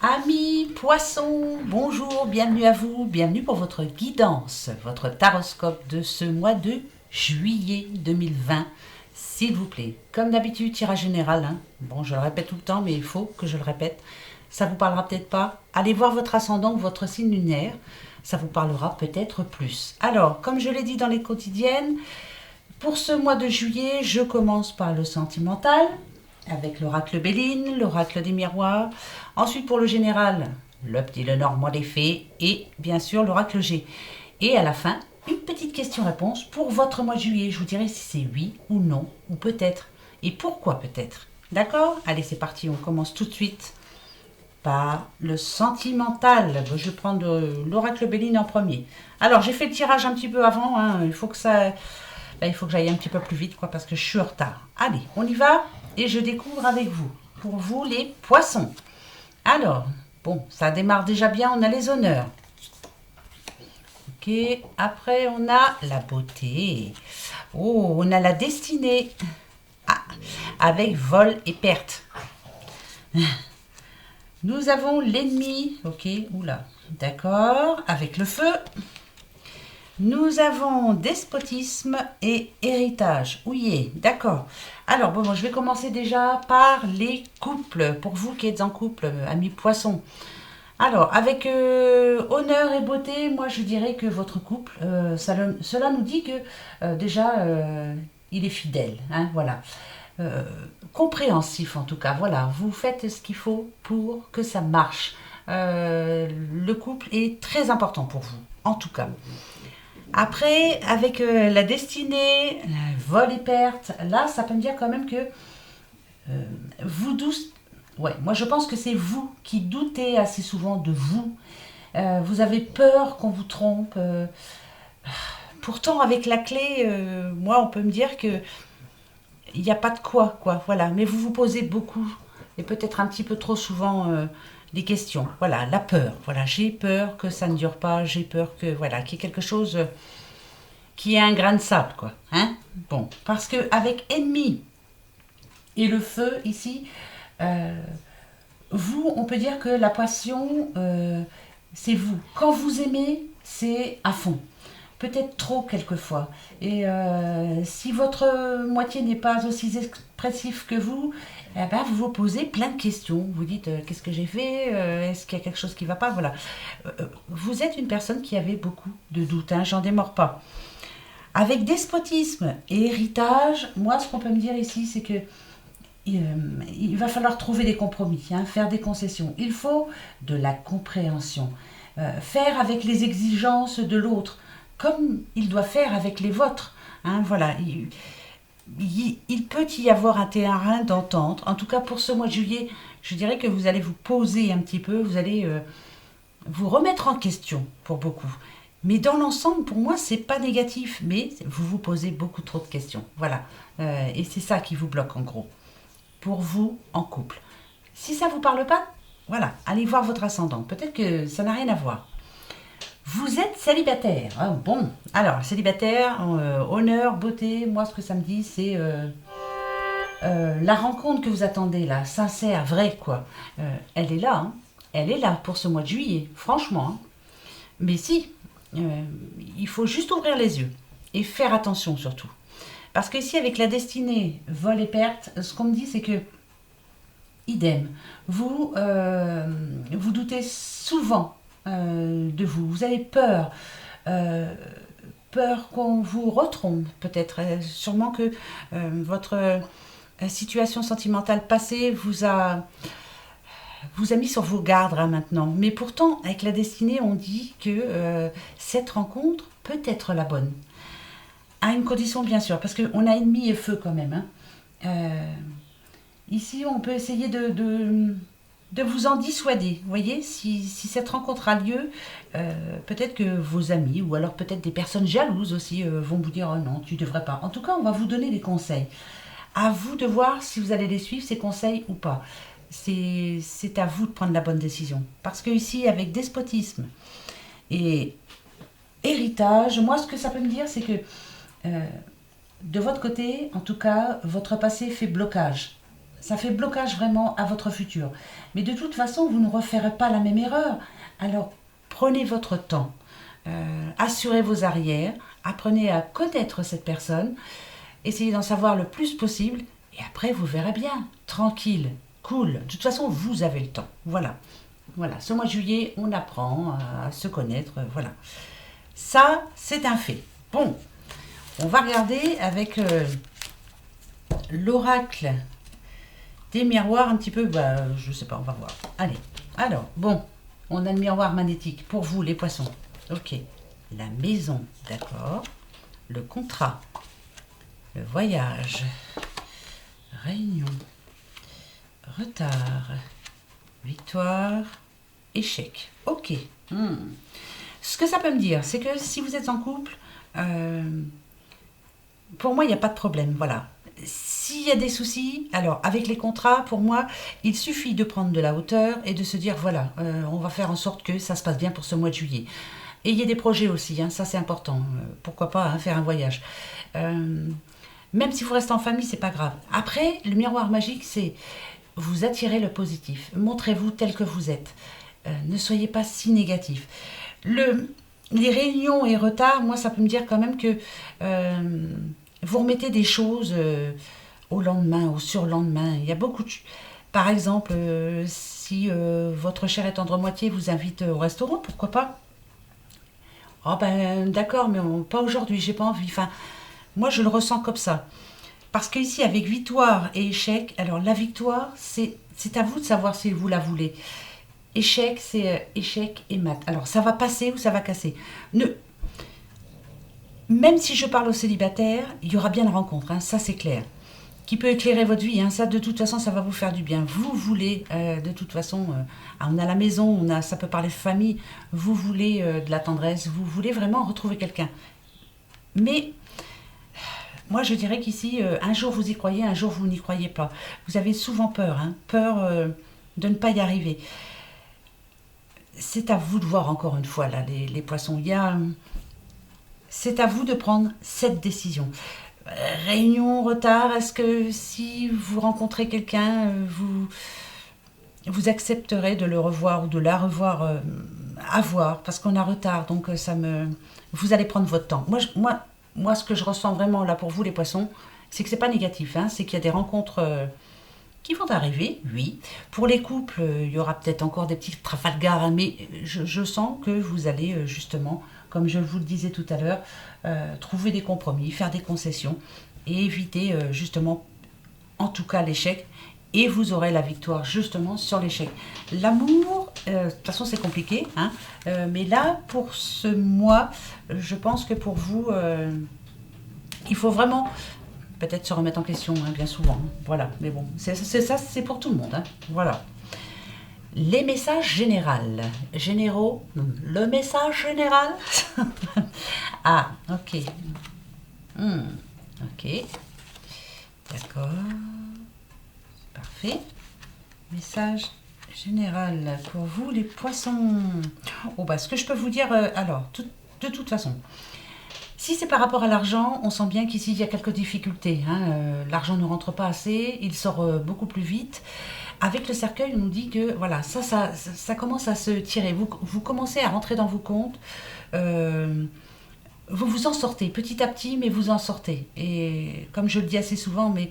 Amis poissons, bonjour, bienvenue à vous, bienvenue pour votre guidance, votre taroscope de ce mois de juillet 2020, s'il vous plaît. Comme d'habitude, tirage général, hein. Bon, je le répète tout le temps, mais il faut que je le répète. Ça vous parlera peut-être pas. Allez voir votre ascendant ou votre signe lunaire, ça vous parlera peut-être plus. Alors, comme je l'ai dit dans les quotidiennes, pour ce mois de juillet, je commence par le sentimental, avec l'oracle Béline, l'oracle des miroirs. Ensuite, pour le général, le petit Lenormand des fées et bien sûr l'oracle G. Et à la fin, une petite question-réponse pour votre mois de juillet. Je vous dirai si c'est oui ou non, ou peut-être. Et pourquoi peut-être. D'accord? Allez, c'est parti, on commence tout de suite par le sentimental. Je vais prendre l'oracle Béline en premier. Alors, j'ai fait le tirage un petit peu avant, hein. Il faut que j'aille un petit peu plus vite, quoi, parce que je suis en retard. Allez, on y va et je découvre avec vous. Pour vous, les poissons. Alors, bon, ça démarre déjà bien, on a les honneurs. Ok, après on a la beauté. Oh, on a la destinée. Ah, avec vol et perte. Nous avons l'ennemi. Ok, oula, d'accord, avec le feu. Nous avons despotisme et héritage. Oui, d'accord. Alors, bon, moi, je vais commencer déjà par les couples. Pour vous qui êtes en couple, amis poissons. Alors, avec honneur et beauté, moi, je dirais que votre couple, cela nous dit que déjà, il est fidèle. Hein, voilà. Euh, Compréhensif, en tout cas. Voilà, vous faites ce qu'il faut pour que ça marche. Le couple est très important pour vous, en tout cas. Après, avec la destinée, vol et perte, là, ça peut me dire quand même que vous doutez. Ouais, moi je pense que c'est vous qui doutez assez souvent de vous. Vous avez peur qu'on vous trompe. Pourtant, avec la clé, moi, on peut me dire que il n'y a pas de quoi. Voilà. Mais vous vous posez beaucoup et peut-être un petit peu trop souvent des questions. Voilà, la peur. Voilà, j'ai peur que ça ne dure pas. J'ai peur que voilà, qu'il y ait quelque chose qui est un grain de sable, quoi. Hein? Bon, parce que avec ennemi et le feu ici, euh, vous, on peut dire que la passion, c'est vous. Quand vous aimez, c'est à fond. Peut-être trop quelquefois. Et si votre moitié n'est pas aussi expressif que vous, eh ben, vous vous posez plein de questions. Vous dites qu'est-ce que j'ai fait. Est-ce qu'il y a quelque chose qui ne va pas. Voilà. Vous êtes une personne qui avait beaucoup de doutes, hein, j'en démords pas. Avec despotisme et héritage, moi, ce qu'on peut me dire ici, c'est que il va falloir trouver des compromis, hein, faire des concessions. Il faut de la compréhension. Faire avec les exigences de l'autre, comme il doit faire avec les vôtres. Hein, voilà. Il peut y avoir un terrain d'entente. En tout cas, pour ce mois de juillet, je dirais que vous allez vous poser un petit peu, vous allez vous remettre en question pour beaucoup. Mais dans l'ensemble, pour moi, c'est pas négatif, mais vous vous posez beaucoup trop de questions. Voilà. Et c'est ça qui vous bloque en gros. Pour vous, en couple. Si ça vous parle pas, voilà, allez voir votre ascendant. Peut-être que ça n'a rien à voir. Vous êtes célibataire. Ah, bon, alors, célibataire, honneur, beauté, moi, ce que ça me dit, c'est la rencontre que vous attendez, là, sincère, vraie, quoi. Elle est là, hein. Elle est là pour ce mois de juillet, franchement. Hein. Mais si, il faut juste ouvrir les yeux et faire attention surtout. Parce que ici, avec la destinée, vol et perte, ce qu'on me dit, c'est que, idem, vous doutez souvent de vous. Vous avez peur. euh, Peur qu'on vous retrompe, peut-être. Sûrement que votre situation sentimentale passée vous a mis sur vos gardes, hein, maintenant. Mais pourtant, avec la destinée, on dit que cette rencontre peut être la bonne. À une condition, bien sûr, parce qu'on a ennemi et feu quand même. Hein. Euh, Ici, on peut essayer de vous en dissuader. Vous voyez, si cette rencontre a lieu, peut-être que vos amis ou alors peut-être des personnes jalouses aussi vont vous dire oh non, tu ne devrais pas. En tout cas, on va vous donner des conseils. À vous de voir si vous allez les suivre, ces conseils ou pas. C'est à vous de prendre la bonne décision. Parce que ici, avec despotisme et héritage, moi, ce que ça peut me dire, c'est que euh, de votre côté, en tout cas, votre passé fait blocage. ça fait blocage vraiment à votre futur. Mais de toute façon, vous ne referez pas la même erreur. Alors, prenez votre temps, assurez vos arrières, apprenez à connaître cette personne, essayez d'en savoir le plus possible, et après, vous verrez bien, tranquille, cool. De toute façon, vous avez le temps. Voilà. Voilà, ce mois de juillet, on apprend à se connaître, voilà. Ça, c'est un fait. Bon, on va regarder avec l'oracle des miroirs un petit peu, je sais pas, on va voir. Allez, alors, bon, on a le miroir magnétique pour vous, les poissons. Ok, la maison, d'accord. Le contrat, le voyage, réunion, retard, victoire, échec. Ok. Ce que ça peut me dire, c'est que si vous êtes en couple, pour moi, il n'y a pas de problème. Voilà. S'il y a des soucis, alors avec les contrats, pour moi, il suffit de prendre de la hauteur et de se dire, voilà, on va faire en sorte que ça se passe bien pour ce mois de juillet. Et il y a des projets aussi, hein, ça c'est important. Pourquoi pas hein, faire un voyage. Même si vous restez en famille, c'est pas grave. Après, le miroir magique, c'est vous attirez le positif. Montrez-vous tel que vous êtes. Ne soyez pas si négatif. Les réunions et retards, moi, ça peut me dire quand même que vous remettez des choses au lendemain, au surlendemain. Il y a beaucoup de... Par exemple, si votre cher et tendre moitié vous invite au restaurant, pourquoi pas? Oh ben d'accord, mais pas aujourd'hui, j'ai pas envie. Enfin, moi, je le ressens comme ça. Parce qu'ici, avec victoire et échec, alors la victoire, c'est à vous de savoir si vous la voulez. Échec, c'est échec et mat. Alors, ça va passer ou ça va casser. Même si je parle aux célibataires, il y aura bien une rencontre, hein, ça c'est clair. Qui peut éclairer votre vie, hein, ça de toute façon, ça va vous faire du bien. Vous voulez, de toute façon, on a la maison, ça peut parler de famille, vous voulez de la tendresse, vous voulez vraiment retrouver quelqu'un. Mais moi, je dirais qu'ici, un jour vous y croyez, un jour vous n'y croyez pas. Vous avez souvent peur, hein, peur de ne pas y arriver. C'est à vous de voir encore une fois, là, les poissons. C'est à vous de prendre cette décision. Réunion, retard, est-ce que si vous rencontrez quelqu'un, vous accepterez de le revoir ou de la revoir à voir, parce qu'on a retard, donc vous allez prendre votre temps. Moi, ce que je ressens vraiment là pour vous, les poissons, c'est que c'est pas négatif, hein, c'est qu'il y a des rencontres qui vont arriver, oui. Pour les couples, il y aura peut-être encore des petits Trafalgar, mais je sens que vous allez justement, comme je vous le disais tout à l'heure, trouver des compromis, faire des concessions et éviter justement, en tout cas, l'échec. Et vous aurez la victoire justement sur l'échec. L'amour, de toute façon c'est compliqué, hein, mais là, pour ce mois, je pense que pour vous, il faut vraiment peut-être se remettre en question, hein, bien souvent. Hein. Voilà, mais bon, ça, c'est pour tout le monde. Hein. Voilà. Les messages généraux, le message général. Ah, ok. Ok, d'accord, parfait. Message général pour vous, les poissons. Oh, bah, ce que je peux vous dire, alors, de toute façon, si c'est par rapport à l'argent, on sent bien qu'ici, il y a quelques difficultés. Hein. L'argent ne rentre pas assez, il sort beaucoup plus vite. Avec le cercueil, on nous dit que voilà, ça commence à se tirer. Vous commencez à rentrer dans vos comptes. Vous vous en sortez petit à petit, mais vous en sortez. Et comme je le dis assez souvent, mais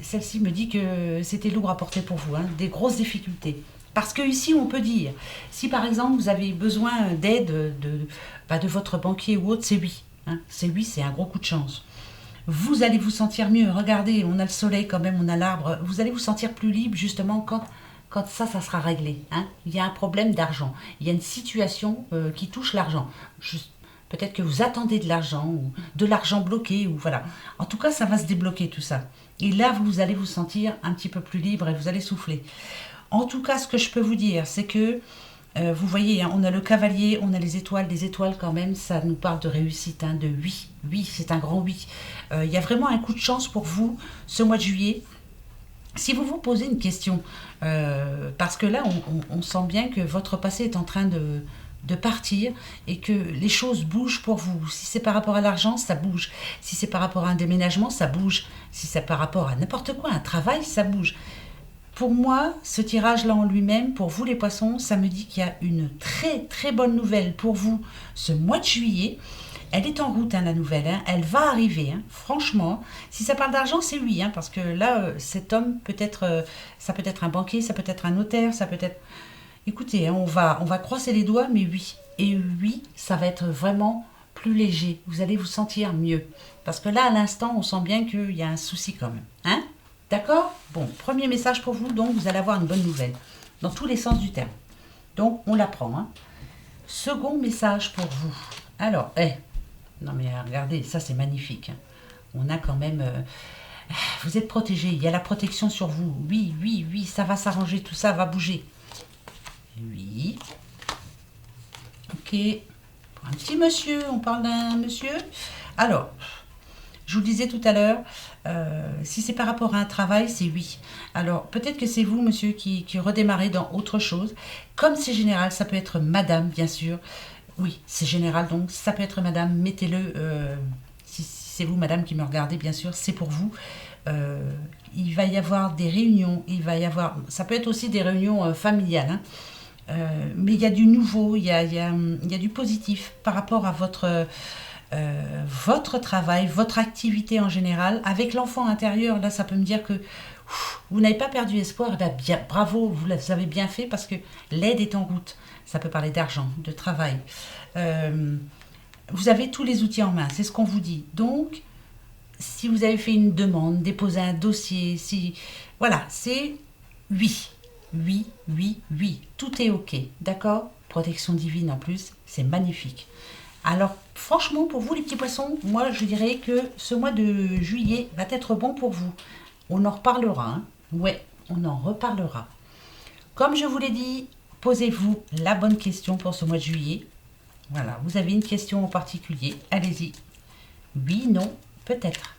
celle-ci me dit que c'était lourd à porter pour vous, hein, des grosses difficultés. Parce que ici, on peut dire, si par exemple vous avez besoin d'aide de votre banquier ou autre, c'est oui. Hein, c'est oui, c'est un gros coup de chance. Vous allez vous sentir mieux. Regardez, on a le soleil quand même, on a l'arbre. Vous allez vous sentir plus libre justement quand ça sera réglé. Hein. Il y a un problème d'argent. Il y a une situation qui touche l'argent. Peut-être que vous attendez de l'argent ou de l'argent bloqué ou voilà. En tout cas, ça va se débloquer tout ça. Et là, vous allez vous sentir un petit peu plus libre et vous allez souffler. En tout cas, ce que je peux vous dire, c'est que vous voyez, hein, on a le cavalier, on a les étoiles. Les étoiles, quand même, ça nous parle de réussite, hein, de oui. Oui, c'est un grand oui. Il y a vraiment un coup de chance pour vous ce mois de juillet. Si vous vous posez une question, parce que là, on sent bien que votre passé est en train de partir et que les choses bougent pour vous. Si c'est par rapport à l'argent, ça bouge. Si c'est par rapport à un déménagement, ça bouge. Si c'est par rapport à n'importe quoi, un travail, ça bouge. Pour moi, ce tirage-là en lui-même, pour vous les poissons, ça me dit qu'il y a une très très bonne nouvelle pour vous ce mois de juillet. Elle est en route, hein, la nouvelle, hein. Elle va arriver, hein. Franchement. Si ça parle d'argent, c'est oui, hein, parce que là, cet homme peut être, ça peut être un banquier, ça peut être un notaire, ça peut être... Écoutez, hein, on va croiser les doigts, mais oui. Et oui, ça va être vraiment plus léger. Vous allez vous sentir mieux. Parce que là, à l'instant, on sent bien qu'il y a un souci quand même. Hein? D'accord? Bon, premier message pour vous, donc vous allez avoir une bonne nouvelle. Dans tous les sens du terme. Donc, on la prend. Hein. Second message pour vous. Alors, non mais regardez, ça c'est magnifique. Hein. On a quand même... vous êtes protégé, il y a la protection sur vous. Oui, oui, oui, ça va s'arranger, tout ça va bouger. Oui. Ok. Pour un petit monsieur, on parle d'un monsieur. Alors, je vous le disais tout à l'heure, si c'est par rapport à un travail, c'est oui. Alors, peut-être que c'est vous, monsieur, qui redémarrez dans autre chose. Comme c'est général, ça peut être madame, bien sûr. Oui, c'est général, donc ça peut être madame. Mettez-le, si c'est vous, madame, qui me regardez, bien sûr, c'est pour vous. Il va y avoir des réunions, il va y avoir... Ça peut être aussi des réunions familiales, hein. Mais il y a du nouveau, il y a du positif par rapport à votre travail, votre activité en général. Avec l'enfant intérieur, là, ça peut me dire que vous n'avez pas perdu espoir. Eh bien, bien, bravo, vous avez bien fait parce que l'aide est en route. Ça peut parler d'argent, de travail. Vous avez tous les outils en main, c'est ce qu'on vous dit. Donc, si vous avez fait une demande, déposé un dossier, si voilà, c'est oui. Oui, oui, oui, tout est ok, d'accord? Protection divine en plus, c'est magnifique. Alors, franchement, pour vous les petits poissons, moi je dirais que ce mois de juillet va être bon pour vous. On en reparlera, hein? Ouais, on en reparlera. Comme je vous l'ai dit, posez-vous la bonne question pour ce mois de juillet. Voilà, vous avez une question en particulier, allez-y. Oui, non, peut-être.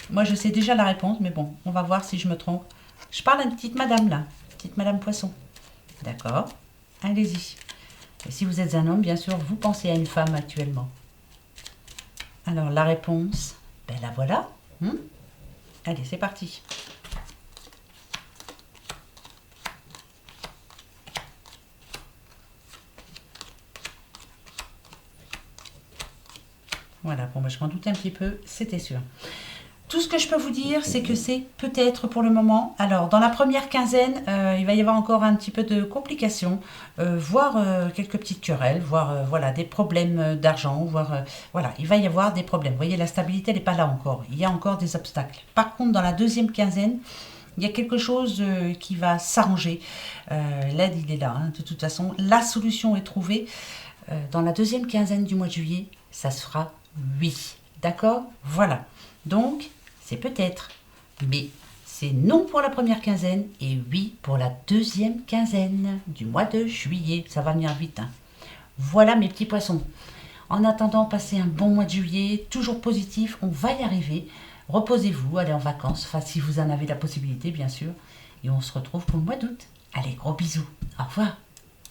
Moi je sais déjà la réponse, mais bon, on va voir si je me trompe. Je parle à une petite madame là, petite madame poisson. D'accord? Allez-y. Et si vous êtes un homme, bien sûr, vous pensez à une femme actuellement. Alors la réponse, ben la voilà. Allez, c'est parti. Voilà, bon, ben, je m'en doutais un petit peu, c'était sûr. Tout ce que je peux vous dire, c'est que c'est peut-être pour le moment. Alors, dans la première quinzaine, il va y avoir encore un petit peu de complications, voire quelques petites querelles, voire voilà, des problèmes d'argent, voire voilà, il va y avoir des problèmes. Vous voyez, la stabilité n'est pas là encore. Il y a encore des obstacles. Par contre, dans la deuxième quinzaine, il y a quelque chose qui va s'arranger. L'aide, il est là. Hein, de toute façon, la solution est trouvée. Dans la deuxième quinzaine du mois de juillet, ça se fera oui. D'accord? Voilà. Donc, c'est peut-être, mais c'est non pour la première quinzaine et oui pour la deuxième quinzaine du mois de juillet. Ça va venir vite. Hein. Voilà mes petits poissons. En attendant, passez un bon mois de juillet, toujours positif, on va y arriver. Reposez-vous, allez en vacances, enfin si vous en avez la possibilité bien sûr. Et on se retrouve pour le mois d'août. Allez, gros bisous. Au revoir.